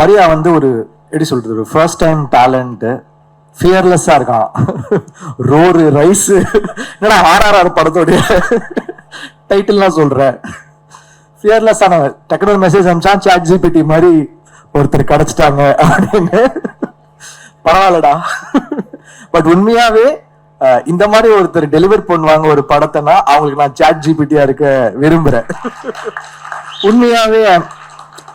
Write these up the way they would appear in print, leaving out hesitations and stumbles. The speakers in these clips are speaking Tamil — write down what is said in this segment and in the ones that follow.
மரியா வந்து ஒரு எப்படி சொல்றது, ஒரு ஃபர்ஸ்ட் டைம் டேலண்ட், ஃபியர்லெஸ்ஸா இருக்கான். ரோரு ரைஸ் என்னடா RRR படத்தோடைய டைட்டில்லாம் சொல்றேன். ஃபியர்லெஸ் ஆன டக்குனு மெசேஜ் அனுப்பிச்சான், சாட் ஜிபிடி மாதிரி ஒருத்தர் கிடைச்சிட்டாங்க அப்படின்னு. பரவாயில்லடா. பட் உண்மையாவே இந்த மாதிரி ஒருத்தர் டெலிவர் பண்ணுவாங்க ஒரு படத்தைனா அவங்களுக்கு நான் சாட் ஜிபிடியா இருக்க விரும்புறேன். உண்மையாவே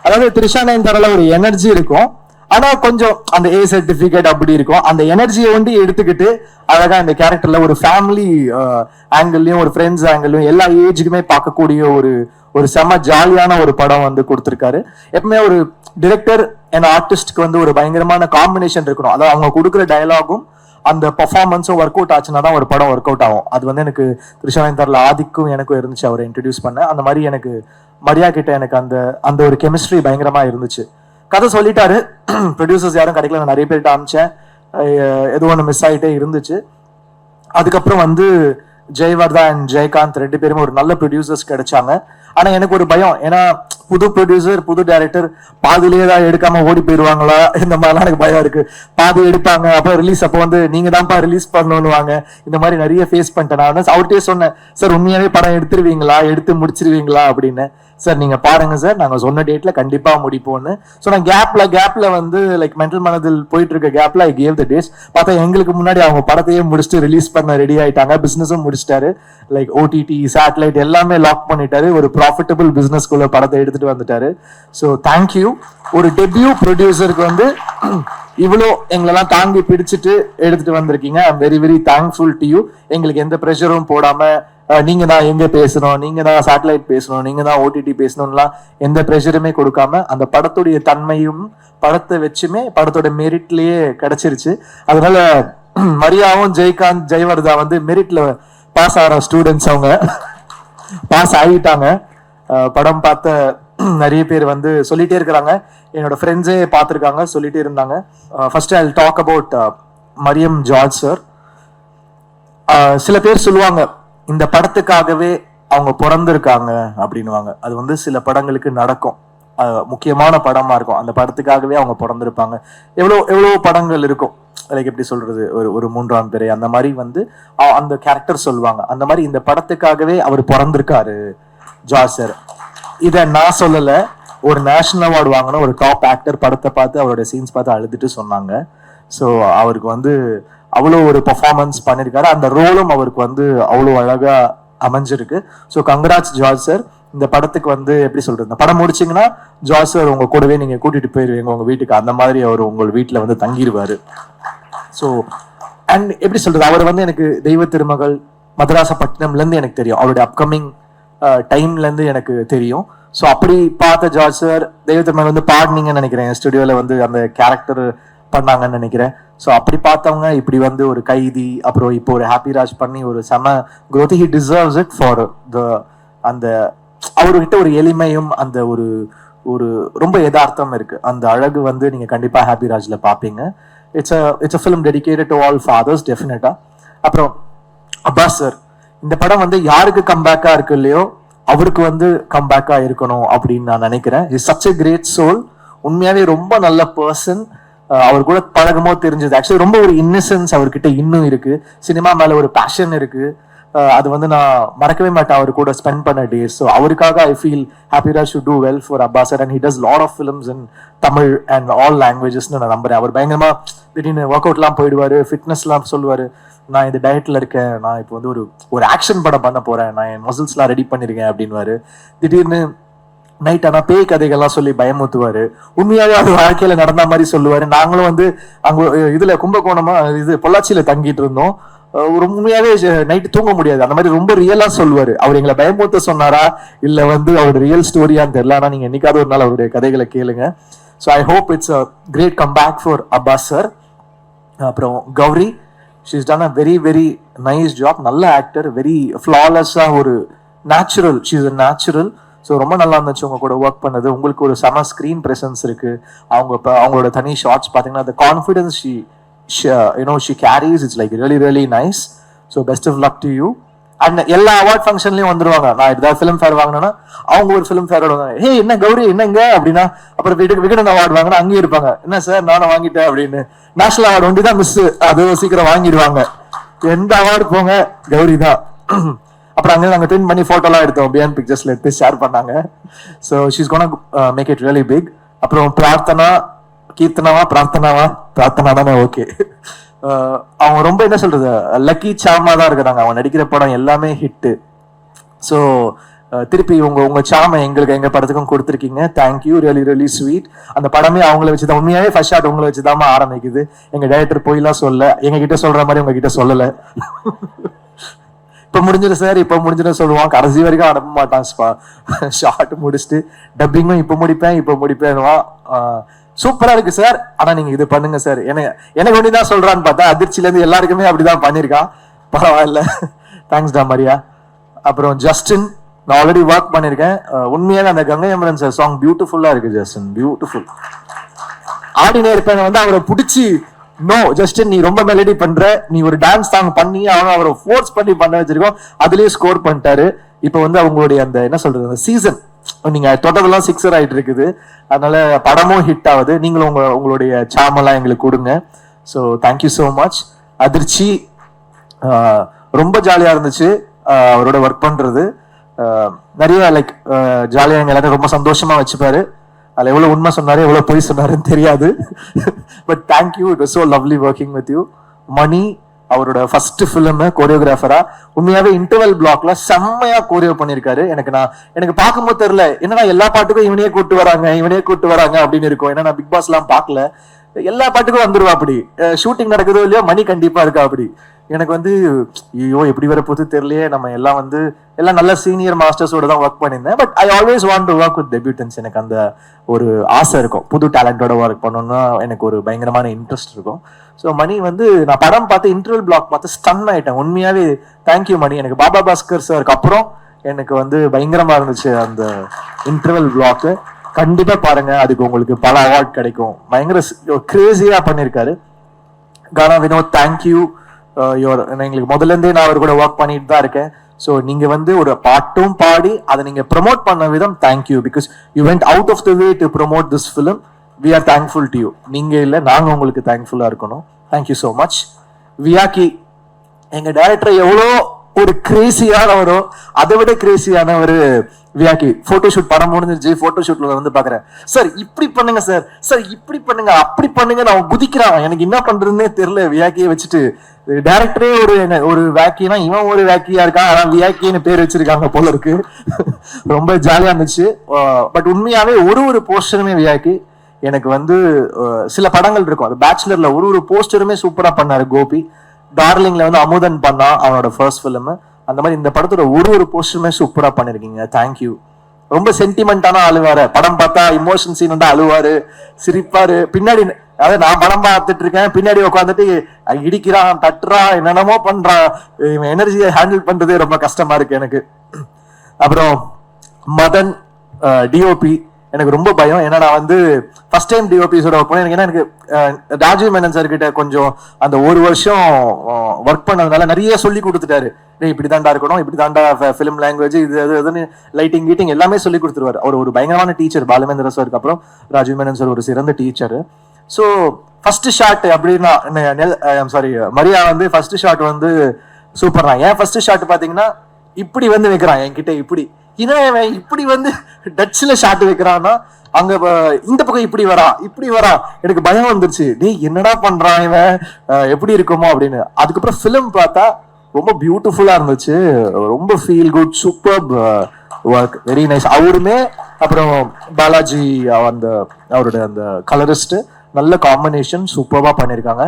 அதாவது த்ரிஷா நயன்தாரால ஒரு எனர்ஜி இருக்கும், ஆனா கொஞ்சம் அந்த A சர்டிபிகேட் அப்படி இருக்கும். அந்த எனர்ஜியை வந்து எடுத்துக்கிட்டு அழகா இந்த கேரக்டர்ல ஒரு ஃபேமிலி ஆங்கிள்லயும் ஒரு ஃப்ரெண்ட்ஸ் ஆங்கிள்லயும் எல்லா ஏஜுக்குமே பார்க்கக்கூடிய ஒரு செம ஜாலியான ஒரு படம் வந்து கொடுத்துருக்காரு. எப்பவுமே ஒரு டிரெக்டர் அண்ட் ஆர்டிஸ்ட்க்கு வந்து ஒரு பயங்கரமான காம்பினேஷன் இருக்கணும். அதாவது அவங்க கொடுக்குற டயலாகும் அந்த பர்ஃபார்மன்ஸும் ஒர்க் அவுட் ஆச்சுன்னா தான் ஒரு படம் ஒர்க் அவுட் ஆகும். அது வந்து எனக்கு த்ரிஷா நயன்தாரால ஆதிக்கும் எனக்கும் இருந்துச்சு, அவரை இன்ட்ரடியூஸ் பண்ண. அந்த மாதிரி எனக்கு மரியா கிட்ட எனக்கு அந்த ஒரு கெமிஸ்ட்ரி பயங்கரமா இருந்துச்சு. கதை சொல்லிட்டாரு, ப்ரொடியூசர்ஸ் யாரும் கிடைக்கல, நான் நிறைய பேர்கிட்ட அனுப்பிச்சேன், ஏதோ ஒன்று மிஸ் ஆகிட்டே இருந்துச்சு. அதுக்கப்புறம் வந்து ஜெயவர்தா அண்ட் ஜெயகாந்த் 2 பேருமே ஒரு நல்ல ப்ரொடியூசர்ஸ் கிடைச்சாங்க. ஆனா எனக்கு ஒரு பயம், ஏன்னா புது ப்ரொடியூசர் புது டைரக்டர் பாதிலேயே தான் எடுக்காம ஓடி போயிடுவாங்களா, இந்த மாதிரிலாம் எனக்கு பயம் இருக்கு. பாதி எடுப்பாங்க, அப்போ ரிலீஸ் அப்போ வந்து நீங்க தான்ப்பா ரிலீஸ் பண்ணணும்னுவாங்க. இந்த மாதிரி நிறைய ஃபேஸ் பண்ணிட்டேன். நான் அவர்கிட்டயே சொன்னேன், சார் உண்மையாவே படம் எடுத்துருவீங்களா, எடுத்து முடிச்சிருவீங்களா அப்படின்னு. சார் நீங்க பாருங்க சார், நாங்க சொன்ன டேட்ல கண்டிப்பா முடிப்போம்னு. ஸோ நான் கேப்ல வந்து லைக் மென்டல் மனதில் போயிட்டு இருக்க கேப்ல ஐ கேவ் த டேட்ஸ். பார்த்தா எங்களுக்கு முன்னாடி அவங்க படத்தையே முடிச்சுட்டு ரிலீஸ் பண்ண ரெடி ஆயிட்டாங்க. பிசினஸும் முடிச்சிட்டாரு, லைக் OTT சேட்டலைட் எல்லாமே லாக் பண்ணிட்டாரு. ஒரு ப்ராஃபிட்டபிள் பிசினஸ்குள்ள படத்தை எடுத்துட்டு வந்துட்டாரு. So thank you. ஒரு டெபியூ ப்ரொடியூசருக்கு வந்து இவ்வளோ எங்களெல்லாம் தாங்கி பிடிச்சிட்டு எடுத்துட்டு வந்திருக்கீங்க. I am very very thankful to you. எங்களுக்கு எந்த ப்ரெஷரும் போடாம நீங்க தான் எங்க பேசணும், நீங்க தான் சேட்டலைட் பேசணும், நீங்க தான் OTT பேசணும்லாம் எந்த ப்ரெஷருமே கொடுக்காம அந்த படத்துடைய தன்மையும் படத்தை வச்சுமே படத்தோட மெரிட்லயே கிடைச்சிருச்சு. அதனால மரியாவும் ஜெயகாந்த் ஜெயவர்தா வந்து மெரிட்ல பாஸ் ஆகிற ஸ்டூடெண்ட்ஸ், அவங்க பாஸ் ஆகிட்டாங்க. படம் பார்த்த நிறைய பேர் வந்து சொல்லிட்டே இருக்கிறாங்க, என்னோட ஃப்ரெண்ட்ஸே பார்த்துருக்காங்க, சொல்லிட்டே இருந்தாங்க. First I will talk about Mariam George sir. சில பேர் சொல்லுவாங்க இந்த படத்துக்காகவே அவங்க பிறந்திருக்காங்க அப்படின்னுவாங்க. அது வந்து சில படங்களுக்கு நடக்கும், முக்கியமான படமா இருக்கும், அந்த படத்துக்காகவே அவங்க பிறந்திருப்பாங்க. எவ்வளோ படங்கள் இருக்கும், லைக் எப்படி சொல்றது, ஒரு 3ஆம் பிறை அந்த மாதிரி வந்து அந்த கேரக்டர் சொல்லுவாங்க. அந்த மாதிரி இந்த படத்துக்காகவே அவர் பிறந்திருக்காரு ஜார்ஜ் சார். இதை நான் சொல்லல, ஒரு நேஷனல் அவார்டு வாங்கின ஒரு டாப் ஆக்டர் படத்தை பார்த்து அவரோட சீன்ஸ் பார்த்து அழுதுட்டு சொன்னாங்க. ஸோ அவருக்கு வந்து அவ்வளோ ஒரு பர்ஃபார்மன்ஸ் பண்ணியிருக்காரு, அந்த ரோலும் அவருக்கு வந்து அவ்வளோ அழகா அமைஞ்சிருக்கு. So congrats George sir. இந்த படத்துக்கு வந்து எப்படி சொல்றது, இந்த படம் முடிச்சிங்கன்னா ஜார்ஜ் சார் உங்க கூடவே நீங்க கூட்டிட்டு போயிருவீங்க உங்க வீட்டுக்கு, அந்த மாதிரி அவர் உங்கள் வீட்டில் வந்து தங்கிடுவாரு. ஸோ அண்ட் எப்படி சொல்றது, அவர் வந்து எனக்கு தெய்வ திருமகள் மதராசப்பட்டினம்லேருந்து எனக்கு தெரியும், அவருடைய அப்கமிங் டைம்லேருந்து எனக்கு தெரியும். ஸோ அப்படி பார்த்த ஜார்ஜ் சார் தெய்வ திருமகள் வந்து பாடினீங்கன்னு நினைக்கிறேன், ஸ்டுடியோவில் வந்து அந்த கேரக்டர் பண்ணாங்கன்னு நினைக்கிறேன். ஸோ அப்படி பார்த்தவங்க இப்படி வந்து ஒரு கைதி, அப்புறம் இப்போ ஒரு ஹாப்பி ராஜ் பண்ணி ஒரு செம growth. He deserves it for the அந்த அவர்கிட்ட ஒரு எளிமையும் அந்த ஒரு ரொம்ப யதார்த்தம் இருக்கு, அந்த அழகு வந்து நீங்க கண்டிப்பா ஹாப்பி ராஜ்ல பார்ப்பீங்க. It's a film dedicated to all fathers டெஃபினட்டா. அப்புறம் அப்பாஸ் சார், இந்த படம் வந்து யாருக்கு கம்பேக்கா இருக்கு இல்லையோ அவருக்கு வந்து கம்பேக்கா இருக்கணும் அப்படின்னு நான் நினைக்கிறேன். Is such a great soul, உண்மையாவே ரொம்ப நல்ல பர்சன். அவர் கூட பழகமோ தெரிஞ்சது, ஆக்சுவலி ரொம்ப ஒரு இன்னசென்ஸ் அவர்கிட்ட இன்னும் இருக்கு, சினிமா மேல ஒரு பேஷன் இருக்கு. அது வந்து நான் மறக்கவே மாட்டேன் அவர் கூட ஸ்பெண்ட் பண்ண டேஸ். ஸோ அவருக்காக I feel happy Raj should do well for Abbas sir. And he does lot of films in Tamil and all லாங்குவேஜஸ்ன்னு நான் நம்புறேன். அவர் பயங்கரமா திடீர்னு ஒர்க் அவுட்லாம் போயிடுவாரு, ஃபிட்னஸ்லாம் சொல்லுவாரு, நான் இந்த டயட்ல இருக்கேன், நான் இப்போ வந்து ஒரு ஆக்ஷன் படம் பண்ண போறேன், நான் என் மசில்ஸ்லாம் ரெடி பண்ணிருக்கேன் அப்படின்வாரு. திடீர்னு நைட் ஆனா பேய் கதைகள்லாம் சொல்லி பயமுத்துவாரு. உண்மையாவே அது வாழ்க்கையில நடந்த மாதிரி சொல்லுவாரு. நாங்களும் வந்து அங்க இதுல கும்பகோணமா பொள்ளாச்சியில தங்கிட்டு இருந்தோம். உண்மையாவே நைட்டு தூங்க முடியாது, அந்த மாதிரி ரொம்ப ரியலா சொல்லுவாரு. அவர் எங்களை பயமுத்த சொன்னாரா இல்ல வந்து அவரோட ரியல் ஸ்டோரியான்னு தெரியல, ஆனா நீங்க என்னைக்காவது ஒரு நாள் அவருடைய கதைகளை கேளுங்க. So I hope it's a great comeback for Abbas sir. அப்புறம் Gauri, she's done a very very nice job, நல்ல ஆக்டர், வெரி ஃப்ளாலெஸ்ஸா ஒரு natural, she's a natural. So ரொம்ப நல்லா இருந்துச்சு உங்க கூட ஒர்க் பண்ணது. உங்களுக்கு ஒரு செம ஸ்க்ரீன் ப்ரெசன்ஸ் இருக்கு, அவங்களோட தனி ஷார்ட்ஸ் பார்த்தீங்கன்னா the confidence she carries, it's like really really nice. So best of luck to you. And எல்லா அவார்ட் ஃபங்க்ஷன்லயும் வந்துருவாங்க. நான் ஏதாவது ஃபிலிம் ஃபேர் வாங்கினா அவங்க ஒரு ஃபிலிம் ஃபேர் வாங்க, ஹே என்ன கௌரி என்னங்க அப்படின்னா, அப்புறம் விகடன் அவார்டு வாங்கினா அங்கேயும் இருப்பாங்க, என்ன சார் நானும் வாங்கிட்டேன் அப்படின்னு. நேஷனல் அவார்டு ஒண்டி தான் மிஸ், அது சீக்கிரம் வாங்கிடுவாங்க. எந்த அவார்டு போங்க கௌரி தான். அப்புறம் அங்கே நாங்கள் ட்ரெயின் பண்ணி போட்டோலாம் எடுத்தோம், பியாண்ட் பிக்சர்ஸ்ல எடுத்து ஷேர் பண்ணாங்க. So she's gonna make it really big. அப்புறம் பிரார்த்தனா, கீர்த்தனாவா பிரார்த்தனா தானே, ஓகே. அவங்க ரொம்ப என்ன சொல்றது லக்கி சாமா தான் இருக்கிறாங்க. அவங்க நடிக்கிற படம் எல்லாமே ஹிட்டு. ஸோ திருப்பி உங்க சாமை எங்க படத்துக்கும் கொடுத்துருக்கீங்க. Thank you, really really sweet. அந்த படமே அவங்கள வச்சுதான், உண்மையாவே ஃபர்ஸ்ட் ஷாட் உங்களை வச்சுதான் ஆரம்பிக்குது. எங்க டைரக்டர் போயெல்லாம் சொல்ல, எங்க கிட்ட சொல்ற மாதிரி உங்ககிட்ட சொல்லல. இப்ப முடிஞ்சிடும் சார், இப்ப முடிஞ்சிடும் சொல்லுவான், கடைசி வரைக்கும் அனுப்ப மாட்டான். ஷார்ட் முடிச்சுட்டு டப்பிங்கும் இப்ப முடிப்பேன்னுவான். சூப்பரா இருக்கு சார், ஆனா நீங்க இது பண்ணுங்க சார். எனக்கு ஒண்ணுதான் சொல்றான்னு பார்த்தா அதிர்ச்சியில இருந்து எல்லாருக்குமே அப்படிதான் பண்ணிருக்கான். பரவாயில்ல, தேங்க்ஸ் டா மரியா. அப்புறம் ஜஸ்டின், நான் ஆல்ரெடி ஒர்க் பண்ணிருக்கேன். உண்மையாக அந்த கங்கை அமரன் சார் சாங் பியூட்டிஃபுல்லா இருக்கு ஜஸ்டின், பியூட்டிஃபுல். ஆடினே இருப்பேன் வந்து அவரை பிடிச்சி, நோ ஜஸ்டின் நீ ரொம்ப மெலடி பண்ற, நீ ஒரு டான்ஸ் சாங் பண்ணி அவரை ஃபோர்ஸ் பண்ணி பண்ண வச்சிருக்கோம், அதுலயே ஸ்கோர் பண்ணிட்டாரு. இப்ப வந்து அவங்களுடைய அந்த என்ன சொல்றது அந்த சீசன் நீங்க தொட்டதெல்லாம் சிக்ஸர் ஆயிட்டு இருக்குது. அதனால படமும் ஹிட் ஆகுது. நீங்களும் உங்களுடைய சாமெல்லாம் எங்களுக்கு கொடுங்க. So thank you so much. அதிர்ச்சி, ரொம்ப ஜாலியா இருந்துச்சு அவரோட ஒர்க் பண்றது. நிறைய லைக் ஜாலியா எங்க எல்லாரும் ரொம்ப சந்தோஷமா வச்சுப்பாரு. அதுல எவ்வளவு உண்மை சொன்னாரு எவ்வளவு பொய் சொன்னாருன்னு தெரியாது. But thank you, it was so lovely working with you. Mani, அவரோட ஃபர்ஸ்ட் ஃபிலிம் கோரியோகிராஃபரா, உண்மையாவே இன்டர்வல் பிளாக்ல செம்மையா கோரியோ பண்ணிருக்காரு. எனக்கு பார்க்கும்போது தெரியல, என்னன்னா எல்லா பாட்டுக்கும் இவனே கூட்டு வராங்க அப்படின்னு இருக்கும். ஏன்னா நான் பிக் பாஸ் எல்லாம் பார்க்கல, எல்லா பாட்டுக்கும் வந்துருவா அப்படி. ஷூட்டிங் நடக்குதோ இல்லையோ மணி கண்டிப்பா இருக்கா அப்படி. எனக்கு வந்து ஐயோ எப்படி வர போது தெரியலையே, நம்ம எல்லாம் வந்து எல்லாம் நல்ல சீனியர் மாஸ்டர்ஸோட தான் ஒர்க் பண்ணியிருந்தேன். But I always want to work with debutants. எனக்கு அந்த ஒரு ஆசை இருக்கும், புது டேலண்டோட ஒர்க் பண்ணணும்னா எனக்கு ஒரு பயங்கரமான இன்ட்ரெஸ்ட் இருக்கும். ஸோ மணி வந்து நான் படம் பார்த்து இன்டர்வல் பிளாக் பார்த்து ஸ்டன் ஆயிட்டேன். உண்மையாவே தேங்க்யூ மணி. எனக்கு பாபா பாஸ்கர் சாருக்கு அப்புறம் எனக்கு வந்து பயங்கரமா இருந்துச்சு அந்த இன்டர்வல் பிளாக். கண்டிப்பா பாருங்க, அதுக்கு உங்களுக்கு பல அவார்ட் கிடைக்கும். பயங்கர கிரேசியா பண்ணிருக்காரு. கானா வினோத், தேங்க்யூ. எங்களுக்கு முதல்ல இருந்தே நான் அவர் கூட ஒர்க் பண்ணிட்டு தான் இருக்கேன். ஸோ நீங்க வந்து ஒரு பாட்டும் பாடி அதை நீங்க ப்ரமோட் பண்ண விதம் thank you. Because you went out of the way to promote this film. We are thankful to you. நீங்க இல்லை, நாங்க உங்களுக்கு தேங்க்ஃபுல்லா இருக்கணும். Thank you so much. வியாக்கி, எங்க டைரக்டர் எவ்வளோ ஒரு கிரேசியானவரோ அதை விட கிரேசியான ஒரு வியாக்கி. போட்டோஷூட் படம் முடிஞ்சிருச்சு, போட்டோஷூட்ல வந்து பாக்குறேன், சார் இப்படி பண்ணுங்க சார் இப்படி பண்ணுங்க அப்படி பண்ணுங்க, நான் குதிக்கிறான். எனக்கு என்ன பண்றதுன்னே தெரியல. வியாக்கியை வச்சுட்டு டைரக்டரே ஒரு வேக்கினா இவன் ஒரு வேக்கியா இருக்கான், அதான் வியாக்கின்னு பேர் வச்சிருக்காங்க போல இருக்கு. ரொம்ப ஜாலியா இருந்துச்சு. பட் உண்மையாவே ஒரு போஸ்டருமே வியாக்கி. எனக்கு வந்து சில படங்கள் இருக்கும், அது பேச்சுலர்ல ஒரு போஸ்டருமே சூப்பரா பண்ணாரு கோபி. டார்லிங்ல வந்து அமுதன் பண்ணா அவனோட ஃபர்ஸ்ட் ஃபிலிம். அந்த மாதிரி இந்த படத்தோட ஒரு போஸ்டருமே சூப்பரா பண்ணிருக்கீங்க. தேங்க்யூ. ரொம்ப சென்டிமெண்டான அழுவாரு. படம் பார்த்தா இமோஷன் சீன் வந்து அழுவாரு, சிரிப்பாரு. பின்னாடி அதாவது நான் படம் பார்த்துட்டு இருக்கேன், பின்னாடி உட்காந்துட்டு இடிக்கிறான், தட்டுறான், என்னென்னமோ பண்றான். எனர்ஜியை ஹேண்டில் பண்றதே ரொம்ப கஷ்டமா இருக்கு எனக்கு. அப்புறம் மதன் டிஓபி, எனக்கு ரொம்ப பயம். ஏன்னா நான் வந்து ஃபர்ஸ்ட் டைம் டிஓபிஸோட ஒர்க் பண்ணேன். எனக்கு ராஜீவ் மேனன் சார் கிட்ட கொஞ்சம் அந்த ஒரு வருஷம் ஒர்க் பண்ணதுனால நிறைய சொல்லி கொடுத்துட்டாரு. இப்படி தாண்டா இருக்கணும், இப்படி தாண்டா ஃபிலிம் லாங்குவேஜ், இது அதுன்னு லைட்டிங் கீட்டிங் எல்லாமே சொல்லி கொடுத்துருவாரு. அவர் ஒரு பயங்கரமான டீச்சர். பாலமேந்திர சாருக்கு அப்புறம் ராஜீவ் மேனன் சார் ஒரு சிறந்த டீச்சர். ஸோ ஃபர்ஸ்ட் ஷாட் அப்படின்னா சாரி மரியா வந்து ஃபர்ஸ்ட் ஷாட் வந்து சூப்பர் தான். ஏன் ஃபர்ஸ்ட் ஷாட் பாத்தீங்கன்னா இப்படி வந்து வைக்கிறான் என்கிட்ட, இப்படி வந்து டச்ல ஷாட் வைக்கிறான்னா அங்க இந்த பக்கம் இப்படி வரா. எனக்கு பயம் வந்துருச்சு, டேய் என்னடா பண்றான் இவன், எப்படி இருக்குமோ அப்படின்னு. அதுக்கப்புறம் ஃபிலிம் பார்த்தா ரொம்ப பியூட்டிஃபுல்லா இருந்துச்சு. ரொம்ப feel good, super work, very nice. அவருமே அப்புறம் பாலாஜி அவரோட அந்த கலரிஸ்ட் நல்ல காம்பினேஷன், சூப்பர்வா பண்ணிருக்காங்க.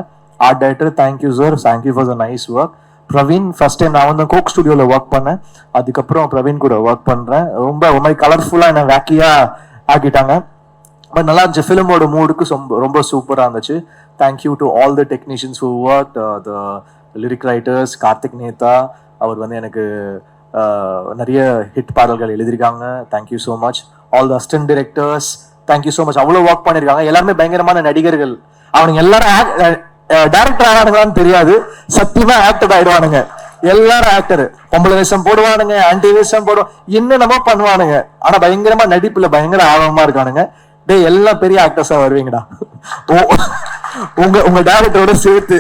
Art director thank you sir, thank you for the nice work. Praveen, first time நான் வந்து கோக் ஸ்டுடியோல ஒர்க் பண்ணேன், அதுக்கப்புறம் பிரவீன் கூட ஒர்க் பண்றேன். ரொம்ப ஒரு மாதிரி கலர்ஃபுல்லா என்ன வேக்கியா ஆக்கிட்டாங்க. பட் நல்லா இருந்துச்சு. ஃபிலிமோட மூடுக்கு ரொம்ப சூப்பரா இருந்துச்சு. Thank you to all the technicians who work, the lyric writers. Karthik Netha அவர் வந்து எனக்கு நிறைய ஹிட் பாடல்கள் எழுதியிருக்காங்க. Thank you so much. All the assistant directors, thank you so much. அவ்வளோ ஒர்க் பண்ணியிருக்காங்க. எல்லாருமே பயங்கரமான நடிகர்கள். அவனுங்க எல்லாரும் டைரக்டர் ஆனானுங்களான்னு தெரியாது, சத்தியமா ஆக்டர் ஆயிடுவானுங்க. எல்லாரும் ஆக்டர், பொம்பளை வேஷம் போடுவானுங்க, ஆன்டி வேஷம் போடுவான், என்னென்னமோ பண்ணுவானுங்க. ஆனா பயங்கரமா நடிப்புல பயங்கர ஆர்வமா இருக்கானுங்க. டேய் எல்லாம் பெரிய ஆக்டர்ஸா வருவீங்கடா. உங்க டேரக்டரோட சேர்த்து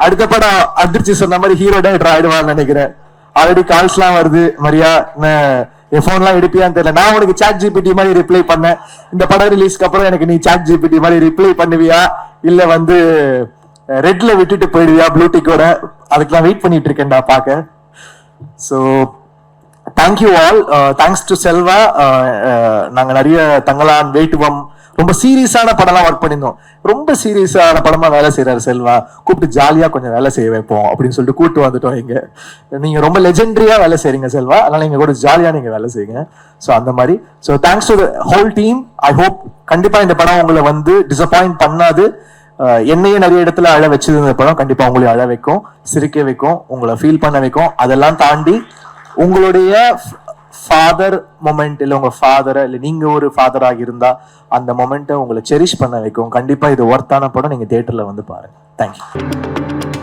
அடுத்த படம் அதிர்ச்சி சொன்ன மாதிரி ஹீரோ டேரக்டர் ஆயிடுவான்னு நினைக்கிறேன். ஆல்ரெடி கால்ஸ் எல்லாம் வருது, மரியா என் போன் எல்லாம் எடுப்பியான்னு தெரியல. நான் உனக்கு சாட் ஜிபிடி மாதிரி ரிப்ளை பண்ணேன். இந்த படம் ரிலீஸ்க்கு அப்புறம் எனக்கு நீ சாட் ஜிபிடி மாதிரி ரிப்ளை பண்ணுவியா, இல்ல வந்து ரெட்ல விட்டுட்டு போயிடுவியா ப்ளூடிக்கோட? அதுக்கெல்லாம் வெயிட் பண்ணிட்டு இருக்கேன்டா பாக்க. So thank you all. Thanks to Selva. நாங்க நிறைய தங்கலான், வேட்டுவம், ரொம்ப சீரியஸான படம்லாம் ஒர்க் பண்ணியிருந்தோம். ரொம்ப சீரியஸான படமா வேலை செய்யறாரு செல்வா. கூப்பிட்டு ஜாலியா கொஞ்சம் வேலை செய்ய வைப்போம் அப்படின்னு சொல்லிட்டு கூப்பிட்டு வந்துட்டோம். இங்க நீங்க ரொம்ப லெஜெண்டரியா வேலை செய்றீங்க செல்வா, அதனால நீங்க கூட ஜாலியா நீங்க வேலை செய்யுங்க. ஸோ அந்த மாதிரி. So thanks to the whole team. I hope கண்டிப்பா இந்த படம் உங்களை வந்து டிசப்பாயிண்ட் பண்ணாது. என்னையே நிறைய இடத்துல அழ வச்சது இந்த படம் கண்டிப்பா உங்களை அழ வைக்கும், சிரிக்க வைக்கும், உங்களை ஃபீல் பண்ண வைக்கும். அதெல்லாம் தாண்டி உங்களுடைய ஃபாதர் மொமெண்ட், இல்ல உங்க ஃபாதரை, இல்ல நீங்க ஒரு ஃபாதராக இருந்தா அந்த மொமெண்ட்டை உங்களை செரிஷ் பண்ண வைக்கும். கண்டிப்பா இது ஒர்த்தான படம். நீங்க தியேட்டர்ல வந்து பாருங்க. தேங்க்யூ.